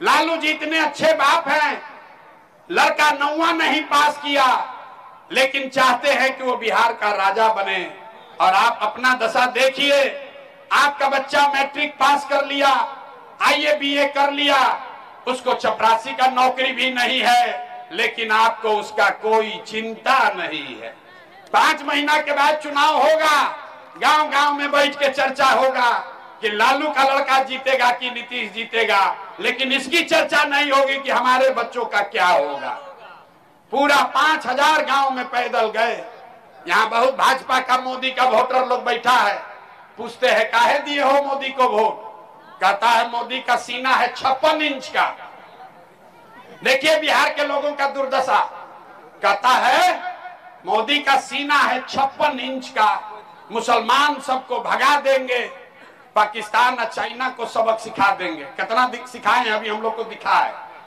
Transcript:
लालू जी इतने अच्छे बाप हैं, लड़का 9वां नहीं पास किया लेकिन चाहते हैं कि वो बिहार का राजा बने। और आप अपना दशा देखिए, आपका बच्चा मैट्रिक पास कर लिया, आईए बीए कर लिया, उसको चपरासी का नौकरी भी नहीं है, लेकिन आपको उसका कोई चिंता नहीं है। 5 महीना के बाद चुनाव होगा, गांव गांव में बैठ के चर्चा होगा कि लालू का लड़का जीतेगा कि नीतीश जीतेगा, लेकिन इसकी चर्चा नहीं होगी कि हमारे बच्चों का क्या होगा। पूरा 5000 गांव में पैदल गए। यहाँ बहुत भाजपा का मोदी का वोटर लोग बैठा है, पूछते हैं काहे दिए हो मोदी को वोट? कहता है मोदी का सीना है 56 इंच का। देखिए बिहार के लोगों का दुर्दशा। कहता है मोदी का सीना है 56 इंच का, मुसलमान सबको भगा देंगे, पाकिस्तान और चाइना को सबक सिखा देंगे। कितना सिखाए हैं, अभी हम लोग को दिखा है।